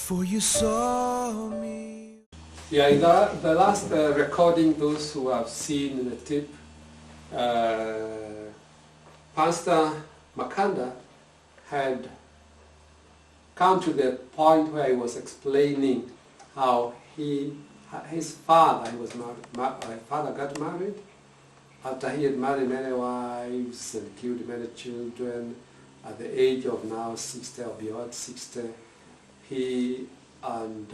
For you saw me. Yeah, in the last recording, those who have seen the tip, Pastor Makanda had come to the point where he was explaining how his father, father got married. After he had married many wives and killed many children, at the age of now 60 or beyond 60, he and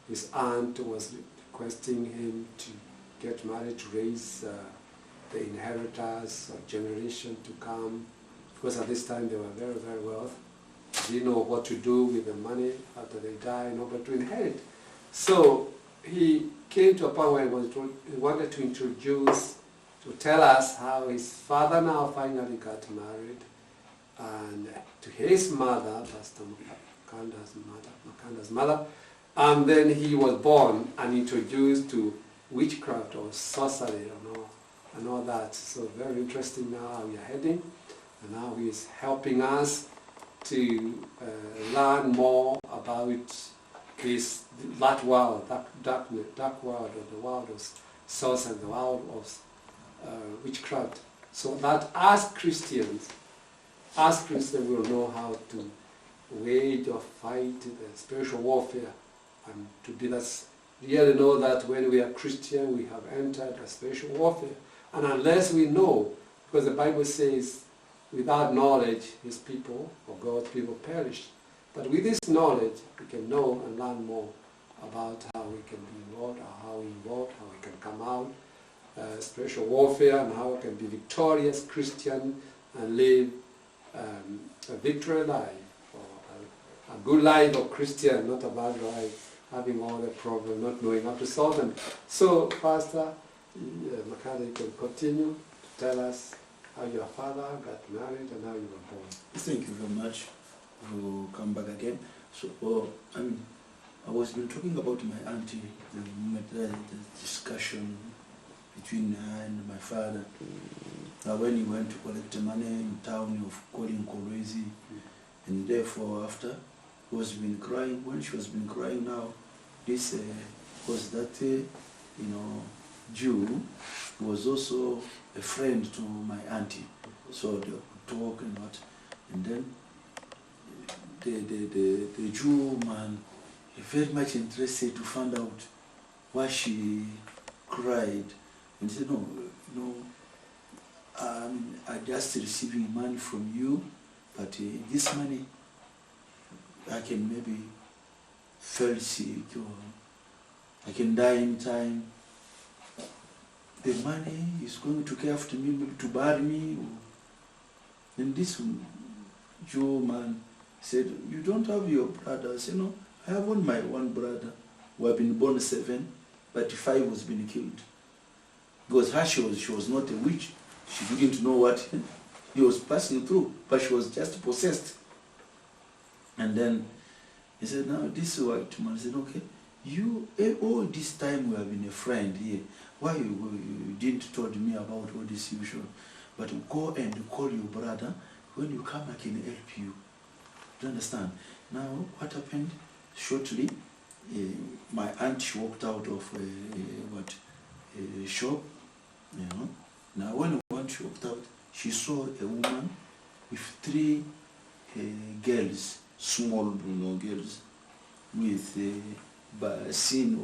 his aunt was requesting him to get married to raise the inheritors of generation to come. Because at this time they were very, very wealthy. They didn't know what to do with the money after they die in order to inherit. So he came to a point where he wanted to tell us how his father now finally got married, and to his mother, Pastor Makanda's mother, and then he was born and introduced to witchcraft or sorcery and all that. So very interesting now how we are heading, and now he is helping us to learn more about that world, dark world, or the world of sorcery, the world of witchcraft. So that as Christians will know how to wage or fight the spiritual warfare, and to do that, really know that when we are Christian, we have entered a spiritual warfare. And unless we know, because the Bible says, without knowledge, his people, or God's people, perish. But with this knowledge, we can know and learn more about how we can be involved, or how we involved, how we can come out, spiritual warfare, and how we can be victorious Christian and live a victory life, or a good life of Christian, not a bad life, having all the problems, not knowing how to solve them. So, Pastor Makanda, you can continue to tell us how your father got married and how you were born. Thank you very much for come back again. So, I was been talking about my auntie, the discussion between her and my father. When he went to collect the money in town of calling Kolwezi, and therefore after he was been crying. When she was been crying now, this was that Jew was also a friend to my auntie, so they would talk and what, and then the Jew man very much interested to find out why she cried, and he said, no, I just receiving money from you, but this money I can maybe fall sick or I can die in time. The money is going to care after me, maybe to bury me. And this Jew man said, you don't have your brother? I said, no, I have my one brother who have been born 7, but 5 was been killed. Because her, she was not a witch. She didn't know what he was passing through, but she was just possessed. And then he said, now this white man said, okay, you all this time we have been a friend here. Why you didn't told me about all this usual? But go and call your brother. When you come, I can help you. Do you understand? Now what happened? Shortly, my aunt, she walked out of a shop. Now when she walked out, she saw a woman with 3 girls, small girls, with a scene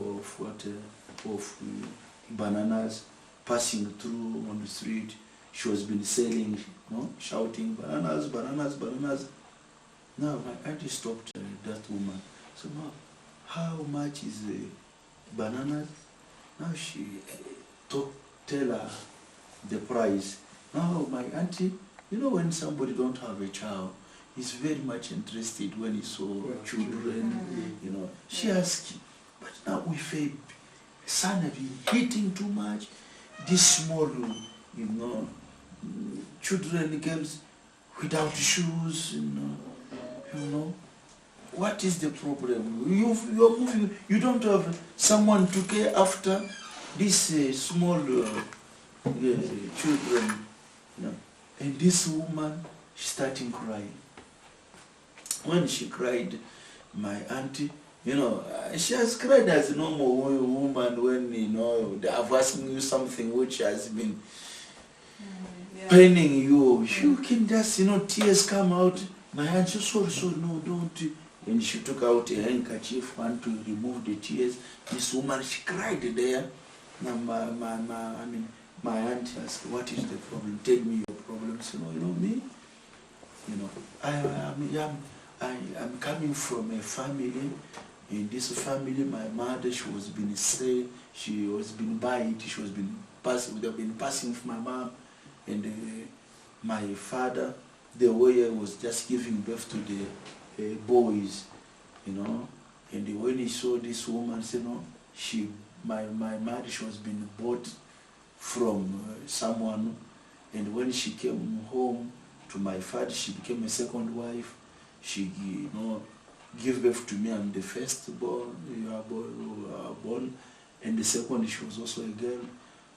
of bananas passing through on the street. She was been selling, shouting, bananas, bananas, bananas. Now my auntie stopped that woman. So now, how much is the bananas? Now she tell her the price. Now my auntie, when somebody don't have a child, he's very much interested when he saw children, She asked, but now with a son have been hitting too much, this small, children, girls without shoes, what is the problem? You're moving, you don't have someone to care after these small children, And this woman starting crying. When she cried, my auntie, you know, she has cried as a normal woman when, you know, they have asking you something which has been paining you. You can just, you know, tears come out. My auntie, sorry, no, don't. And she took out a handkerchief and to remove the tears. This woman, she cried there. Now my auntie asked, what is the problem? Tell me your problems. You know me. You know, I'm coming from a family. In this family, my mother, she was been sick. She was been bite. She was been passing. They have been passing with my mom, and my father, the way I was just giving birth to the boys, you know. And when he saw this woman, you know, my mother, she was being bought from someone, and when she came home to my father, she became a second wife. She, you know, gave birth to me. I'm the firstborn, you are born, and the second, she was also a girl.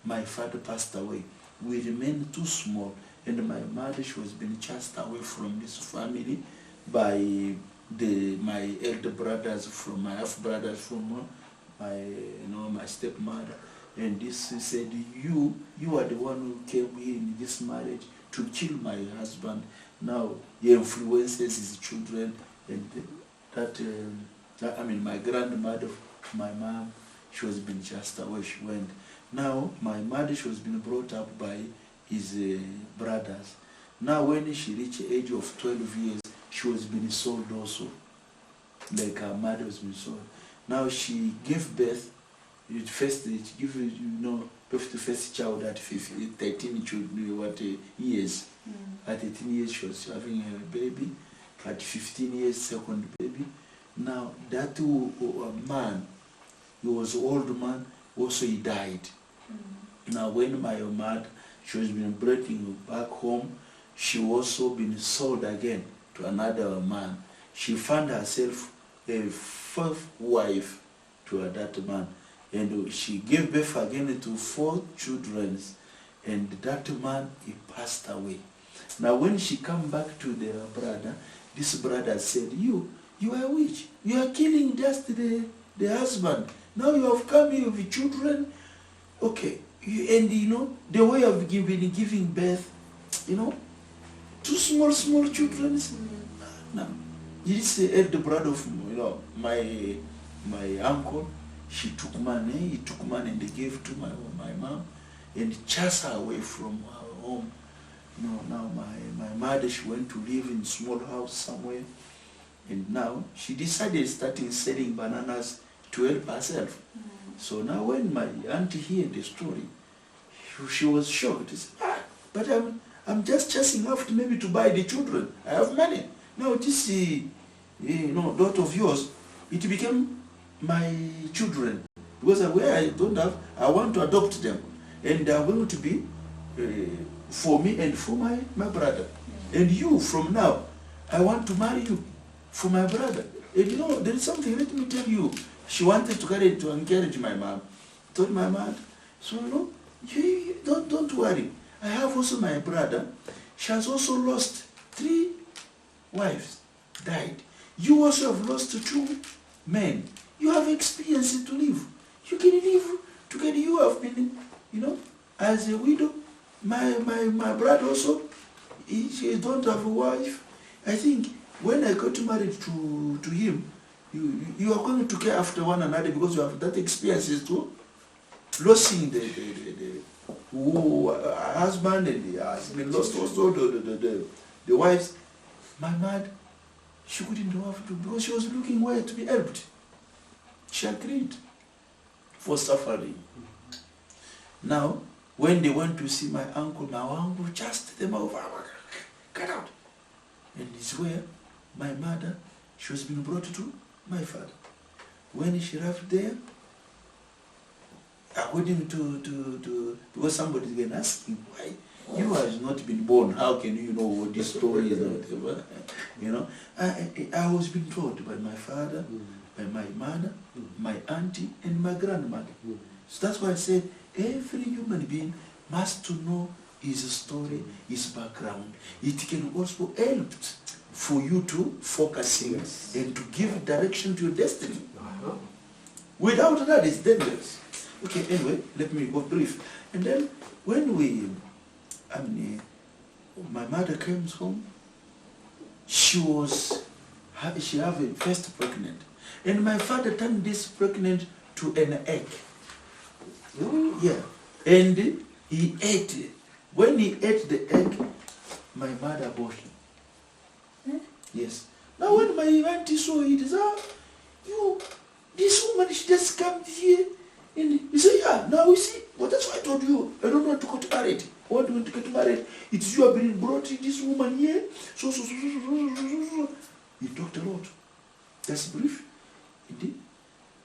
My father passed away. We remained too small, and my mother, she was being chased away from this family by my elder brothers, from my half brothers, from my stepmother. And this said, you are the one who came here in this marriage to kill my husband. Now he influences his children, and my grandmother, my mom, she was being chased away. She went. Now my mother, she was being brought up by his brothers. Now when she reached the age of 12 years, she was being sold also, like her mother was being sold. Now she gave birth. Birth to first child at 13 years. At 18 years, she was having a baby. At 15 years, second baby. Now that man, he was an old man. Also, he died. Now when my mother, she was been breaking back home, she also been sold again to another man. She found herself a fourth wife to that man. And she gave birth again to 4 children, and that man, he passed away. Now when she come back to the brother, this brother said, you are a witch. You are killing just the husband. Now you have come here with children. Okay, and you know, the way of giving birth, you know, 2 small children. Now, this is the elder brother of, you know, my uncle. He took money and they gave to my mom, and chased her away from her home. You know, now my mother, she went to live in a small house somewhere, and now she decided starting selling bananas to help herself. So now when my auntie heard the story, she was shocked. She said, but I'm just chasing after maybe to buy the children. I have money. Now this daughter of yours, it became my children, because where I don't have, I want to adopt them, and they are going to be for me and for my brother. And you, from now, I want to marry you for my brother. And you know, there is something, let me tell you. She wanted to encourage my mom. Told my mom, so you know, you don't worry. I have also my brother. She has also lost 3 wives, died. You also have lost 2 men. You have experience to live. You can live together. You have been, you know, as a widow. My brother also, he don't have a wife. I think when I got married to him, you are going to care after one another, because you have that experience too. Losing the husband, and he has been lost also the wives. My mother, she couldn't do have to, because she was looking where to be helped. She agreed for suffering. Now, when they went to see my uncle chased them over. Cut out. And it's where my mother, she was being brought to my father. When she arrived there, according to because somebody is going to ask him, why you have not been born, how can you know what this story is or whatever? You know, I was being told by my father, by my mother, my auntie, and my grandmother. So that's why I said every human being must to know his story, his background. It can also help for you to focus in and to give direction to your destiny. Without that, it's dangerous. Okay, anyway, let me go brief. And then when my mother came home, she have a first pregnant. And my father turned this pregnant to an egg. Yeah. And he ate it. When he ate the egg, my mother bought him. Yes. Now when my auntie saw it, he said, this woman, she just come here. And he said, yeah, now you see, well, that's why I told you, I don't want to get married. I want to get married. It's you have been brought this woman here. So. He talked a lot. That's brief. Indeed.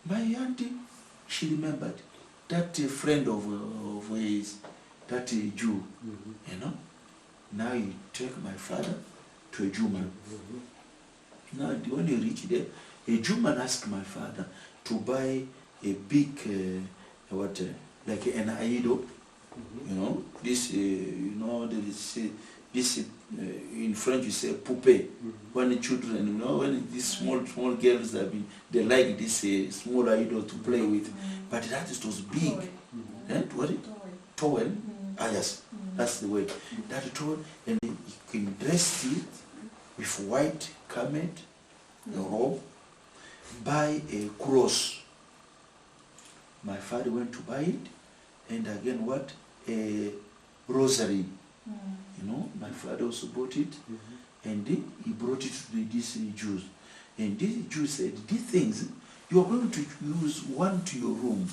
My auntie, she remembered that friend of his, that Jew, you know. Now he take my father to a Jew man. Now when he reached there, a Jew man asked my father to buy a big, like an idol, you know. This, you know, this in French you say poupée. When the children, you know, when these small girls they like this small idol to play with, but that it was big. What it? Towel. Ah yes, that's the word. That towel, and you can dress it with white garment, a robe, buy a cross. My father went to buy it, and again what? A rosary. You know, my father also bought it, and he brought it to these Jews. And these Jews said, these things, you are going to use one to your room.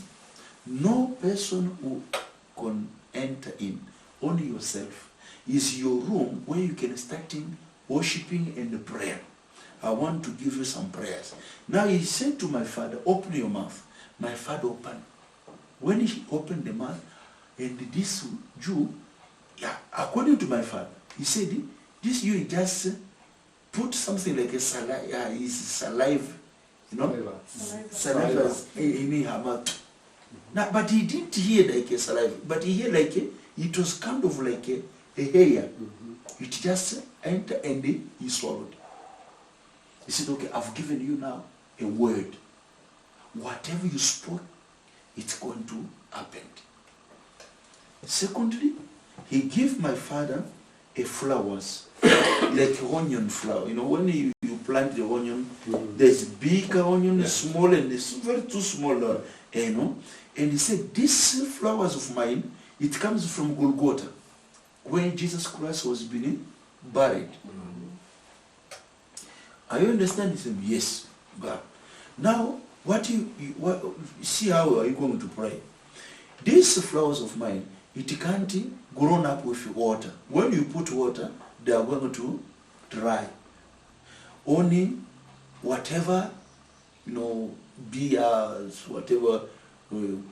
No person who can enter in, only yourself. Is your room where you can start in worshiping and prayer. I want to give you some prayers. Now he said to my father, open your mouth. My father opened. When he opened the mouth, and this Jew, according to my father, he said, this you just put something like a saliva, you know, saliva in her mouth. Now, but he didn't hear like a saliva, but he heard like it was kind of like a hair. It just entered and he swallowed. He said, okay, I've given you now a word. Whatever you spoke, it's going to happen. Secondly, he gave my father a flowers, like onion flower. You know, when you plant the onion, there's big onion, small, and it's very too small, you know. And he said, these flowers of mine, it comes from Golgotha, where Jesus Christ was being buried. Are you understand? He said, yes, God. Now, see how are you going to pray? These flowers of mine, it can't grown up with water. When you put water, they are going to dry. Only whatever, you know, beers, whatever,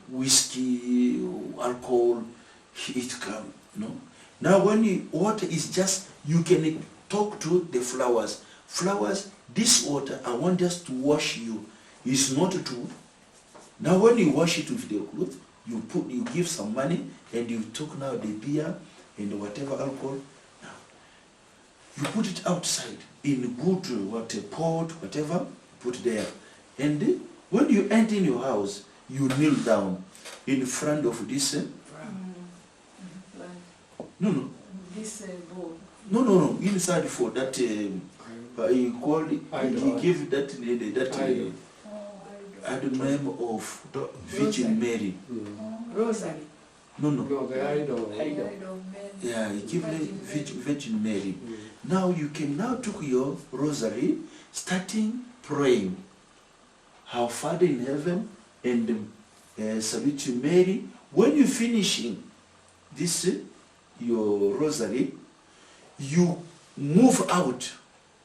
whiskey, alcohol, it come, you know. Now when water is just, you can talk to the flowers. Flowers, this water, I want just to wash you. It's not to. Now when you wash it with the cloth, you give some money and you took now the beer and whatever alcohol. Now you put it outside in good pot, whatever, put there. And when you enter in your house, you kneel down in front of this. No. This bowl. No. Inside for that. He called it. He gave that. I don't know of Virgin Mary. Rosary. No. No, the idol. Yeah, he gave it Virgin Mary. Now you can now take your rosary, starting praying. Our Father in heaven, and salute you, Mary. When you finishing this your rosary, you move out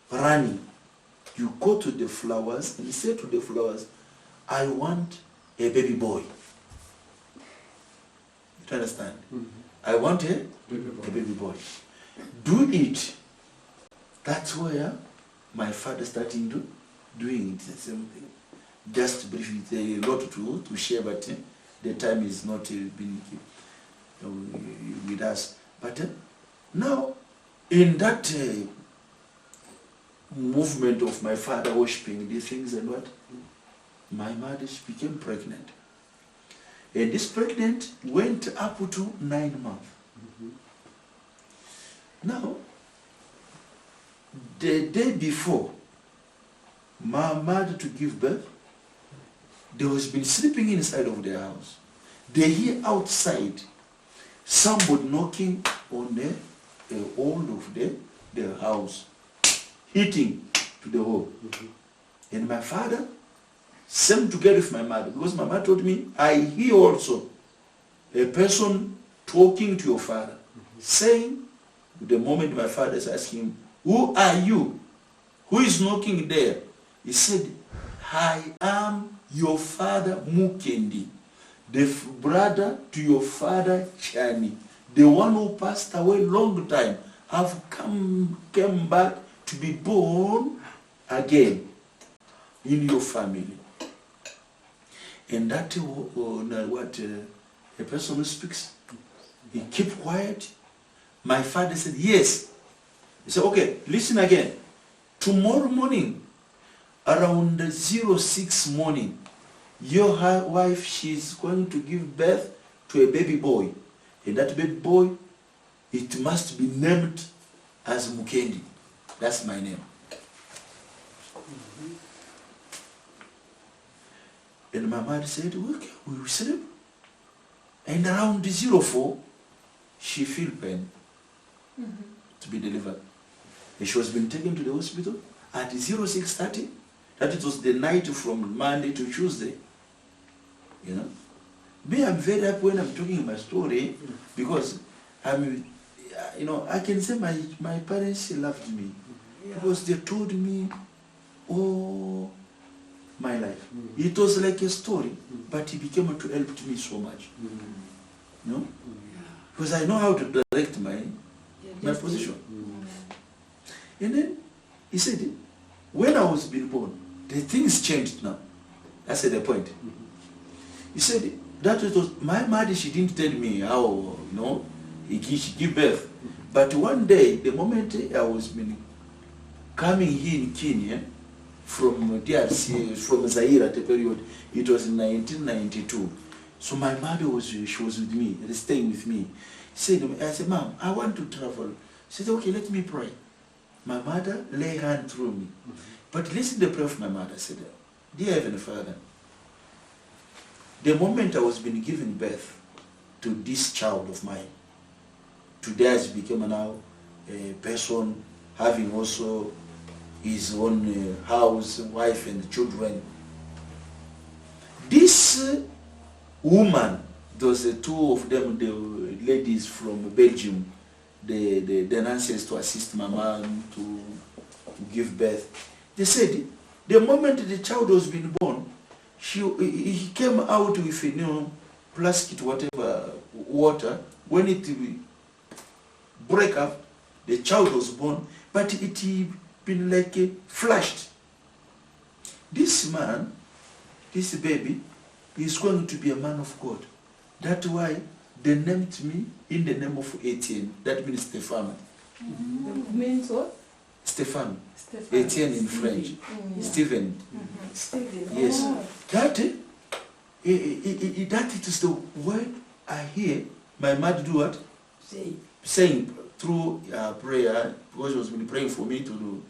running. You go to the flowers and say to the flowers, I want a baby boy. You understand? I want a baby boy. Do it. That's where my father started doing it, the same thing. Just briefly, a lot to share, but the time is not been with us. But now, in that movement of my father worshipping these things and what? My mother, she became pregnant. And this pregnant went up to 9 months. Now, the day before my mother to give birth, they was been sleeping inside of their house. They hear outside somebody knocking on the wall of the house, hitting to the wall. And my father, same together with my mother, because my mother told me, I hear also a person talking to your father, saying, the moment my father is asking him, who are you? Who is knocking there? He said, I am your father Mukendi, the brother to your father Chani, the one who passed away long time, have came back to be born again in your family. And that what a person who speaks, he keep quiet. My father said, yes. He said, okay, listen again. Tomorrow morning, around 06 morning, your wife, she's going to give birth to a baby boy. And that baby boy, it must be named as Mukendi. That's my name. And my mother said, okay, we will sleep. And around 04, she feel pain to be delivered. And she was been taken to the hospital at 06:30. That it was the night from Monday to Tuesday. You know? Me, I'm very happy when I'm talking my story because I'm, you know, I can say my parents loved me because they told me all my life. It was like a story, but it became to help me so much. You know? Because I know how to direct my position. And then he said, when I was being born, the things changed now. That's the point. He said, that it was my mother, she didn't tell me how, you know, she gave birth. But one day, the moment I was been coming here in Kenya, from DRC, from Zaire at the period, it was in 1992. So my mother she was with me, staying with me. I said, Mom, I want to travel. She said, okay, let me pray. My mother lay hand through me. But listen to the prayer of my mother. I said, dear Heavenly Father, the moment I was being given birth to this child of mine, today has become now a person having also his own house, wife and children. This woman, those two of them, the ladies from Belgium, the nurses to assist my mom to give birth, they said the moment the child was being born, he came out with, you know, plastic, whatever, water. When it break up, the child was born, but it been like flashed. This man, this baby, is going to be a man of God. That's why they named me in the name of Etienne. That means Stefano. Means what? Stefano. Etienne in French. Stephen. Stephen. Yes. Oh. That is the word I hear my mother do what? Saying through prayer, because she was been praying for me to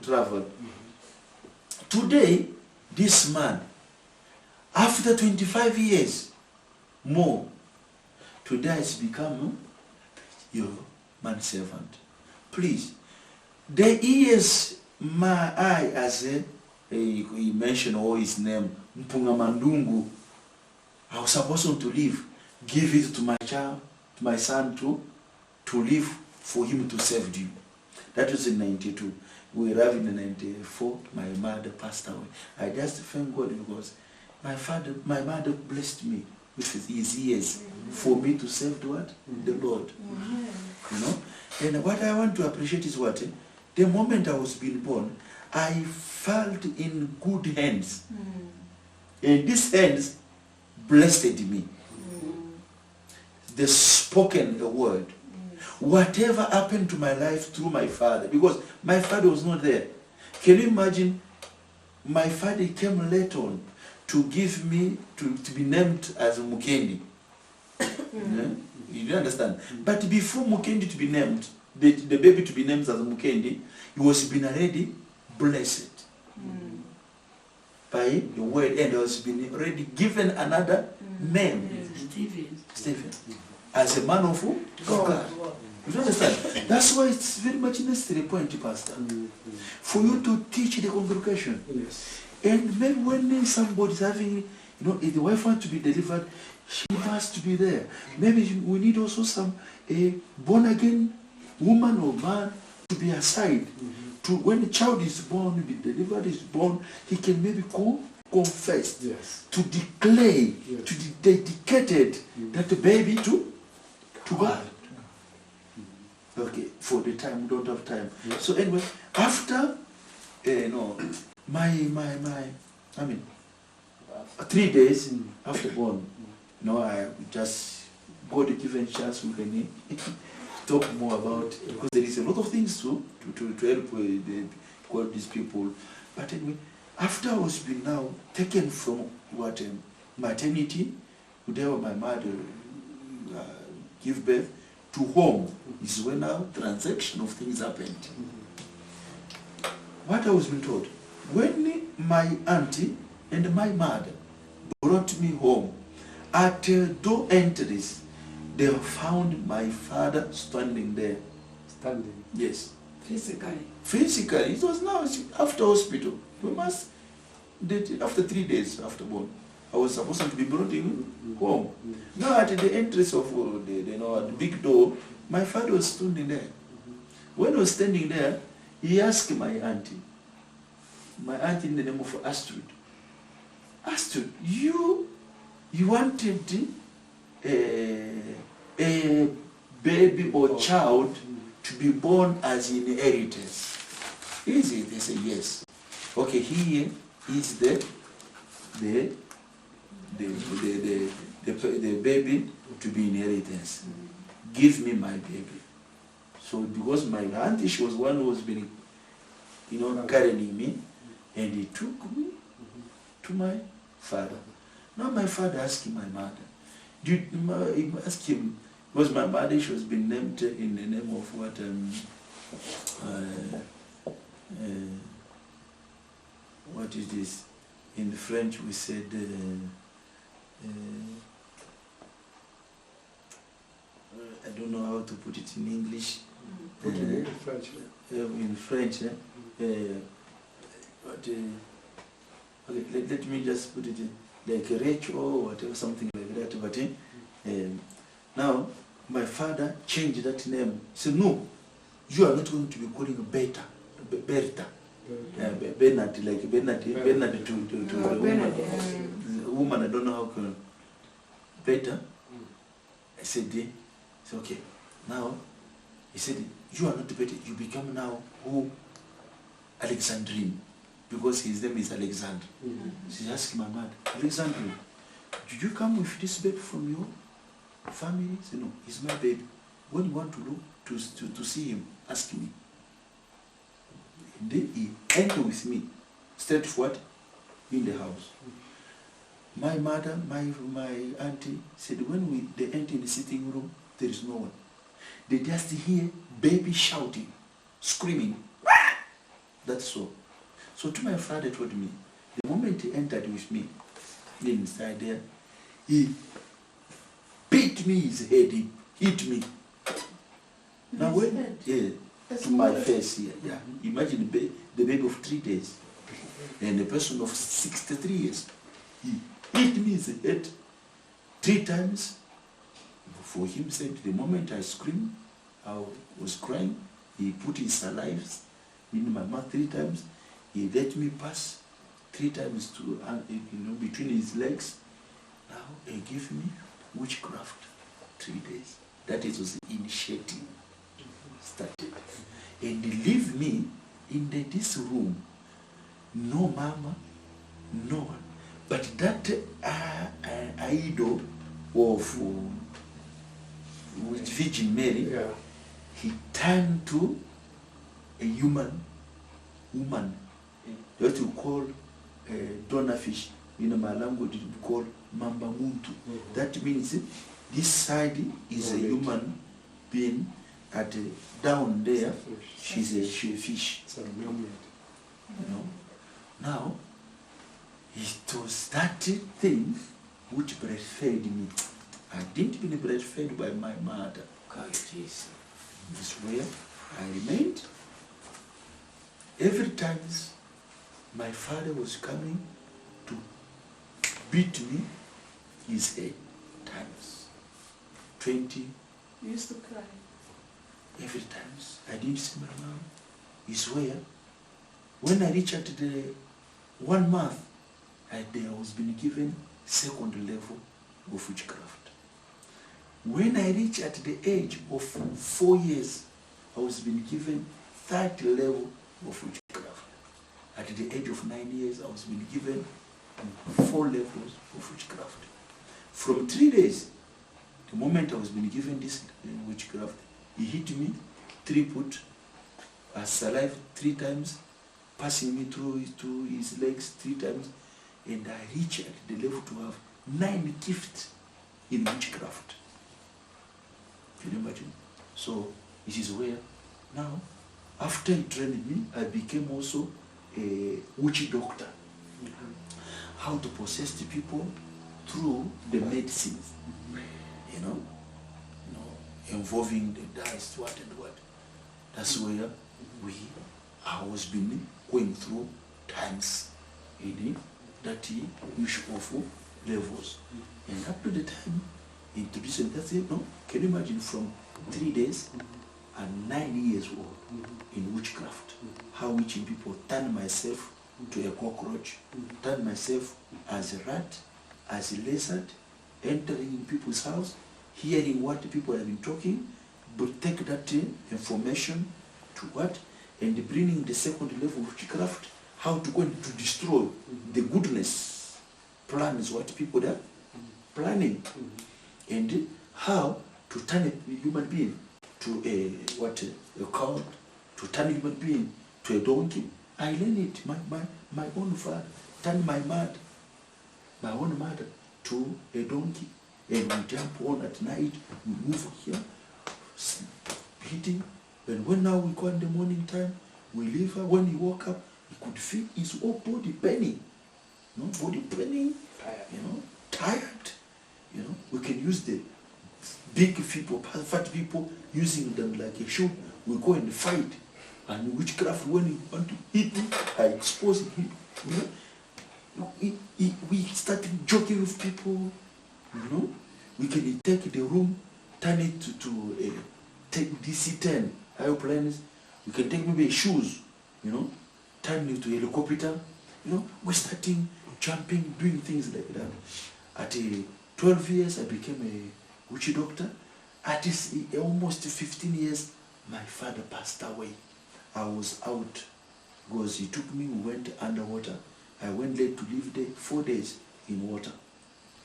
travel. Today, this man, after 25 years more, today has become your manservant. Please, the years my eye as he mentioned all his name, Mpunga Mandungu, I was supposed to live, give it to my child, to my son to live for him to serve you. That was in 92. We arrived in 94, my mother passed away. I just thank God because my mother blessed me with his years for me to serve the what? The Lord. You know? And what I want to appreciate is what? The moment I was being born, I felt in good hands. And these hands blessed me. They spoken a word. whatever happened to my life through my father, because my father was not there. Can you imagine? My father came later on to give me, to be named as Mukendi. Yeah? You don't understand? But before Mukendi to be named, the baby to be named as Mukendi, he was been already blessed by the word, and has been already given another name, Stephen, as a man of God. You don't understand? That's why it's very much necessary point, Pastor, for you to teach the congregation. Yes. And maybe when somebody's having, if the wife wants to be delivered, she must be there. Maybe we need also some born again woman or man to be aside. To when the child is born, the delivered is born, he can maybe confess, Yes. to declare, Yes. to dedicated that the baby to God. Okay, for the time, we don't have time. Yes. So anyway, after, I mean, 3 days after born, I just got a given chance we can talk more about, because there is a lot of things to help these people. But anyway, after I was been now taken from maternity, whatever my mother give birth, to home, is when now transaction of things happened. What I was being told, when my auntie and my mother brought me home, at door entries, they found my father standing there. Standing. Yes. Physically. Physically, it was now after hospital. After 3 days after born, I was supposed to be brought in home. Now at the entrance of the big door, my father was standing there. When he was standing there, he asked my auntie in the name of Astrid, you wanted a baby or child to be born as inheritance. Is it? They say yes. Okay, here is the baby to be inheritance. Give me my baby. So because my auntie, she was one who was been, carrying me, and he took me to my father. Now my father asked my mother, he asked him, because my mother, she was been named in the name of what, what is this? In French we said, I don't know how to put it in English. Put it in French. In French, okay, let me just put it in, like Rachel or whatever, something like that. But now my father changed that name. He said, no, you are not going to be calling Berta. Bernard, like Bernard to the woman, I don't know how to. Berta. I said, okay. Now, he said, you are not Berta, you become now who? Alexandrine. Because his name is Alexander. She asked my mother, Alexandrine, did you come with this baby from your family? He said, no, he's my baby. When you want to look to see him, ask me. And then he entered with me, straight forward, in the house. My mother, my auntie said, when they enter in the sitting room, there is no one. They just hear baby shouting, screaming. That's all. So to my father told me, the moment he entered with me, inside there, he beat me his head, he hit me. Now when, to my face here, imagine the baby of 3 days, and a person of 63 years, he hit me his head 3 times. For him said, the moment I screamed, I was crying, he put his saliva in my mouth 3 times. He let me pass 3 times to between his legs. Now he gave me witchcraft 3 days. That is was initiating started. And he leave me in this room. No mama, no one. But that idol of with Virgin Mary, he turned to a human woman, what you call a donor fish. In my language, it would be called mamba muntu. That means this side is a human being, at down there, she's a fish. So mermaid. You know. Now, it was that thing which breastfed me. I didn't been breastfed by my mother. God, this is where I remained. Every time my father was coming to beat me, his head times 20. You used to cry. Every time I didn't see my mom. Is where when I reached at the 1 month, I was being given second level of witchcraft. When I reached at the age of 4 years, I was being given third level of witchcraft. At the age of 9 years, I was being given 4 levels of witchcraft. From 3 days, the moment I was being given this witchcraft, he hit me 3 foot, as alive 3 times, passing me through his legs 3 times, and I reached at the level to have 9 gifts in witchcraft. Can you imagine? So this is where now, after he trained me, I became also a witch doctor. How to possess the people through the medicines, you know, involving the dice, what and what. That's where I was been going through times in that issue of levels. And up to the time, introducing that's it, no? Can you imagine from 3 days and 9 years old in witchcraft, how witching people turn myself to a cockroach, turn myself as a rat, as a lizard, entering in people's house, hearing what people have been talking, but take that information to what? And bringing the second level of witchcraft, how to go to destroy the goodness plans, what people are planning, and how to turn a human being to a cow, to turn a human being to a donkey. I learned it, my own father, turn my own mother to a donkey, and we jump on at night, we move here, hitting, and when now we go in the morning time, we leave her. When he woke up, he could feel his whole body paining, body paining, tired, we can use the big people, fat people, using them like a shoe. We go and fight, and witchcraft, when he want to hit him, I expose him, we started joking with people, we can take the room, turn it to take DC-10 airplanes, we can take maybe shoes, turn it to a helicopter, we're starting jumping, doing things like that. At 12 years, I became a witch doctor. At almost 15 years, my father passed away. I was out because he took me, we went underwater. I went there to live there 4 days in water,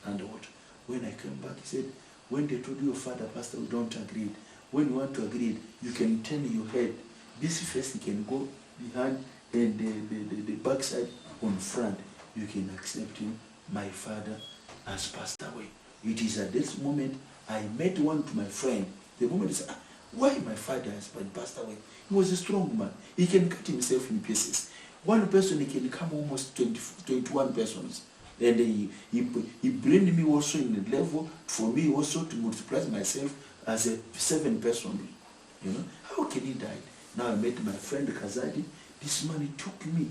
underwater. When I came back, he said, when they told you your father passed away, don't agree. When you want to agree, you can turn your head. This face, you can go behind, and the backside on front. You can accept him. My father has passed away. It is at this moment I met one to my friend. The moment he said, why my father has passed away? He was a strong man. He can cut himself in pieces. One person, he can come almost 21 persons. And he bring me also in the level for me also to multiply myself as a 7 person. How can he die? Now I met my friend Kazadi. This man, he took me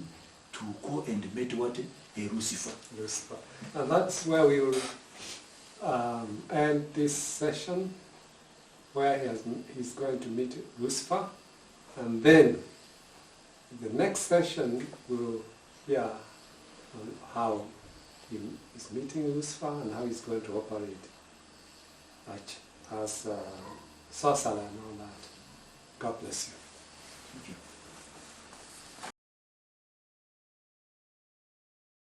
to go and meet what? A Lucifer. Lucifer. And that's where we will end this session, where he's going to meet Lucifer. And then the next session we'll hear how he is meeting Lucifer and how he's going to operate as sorcerer and all that. God bless you. Thank you.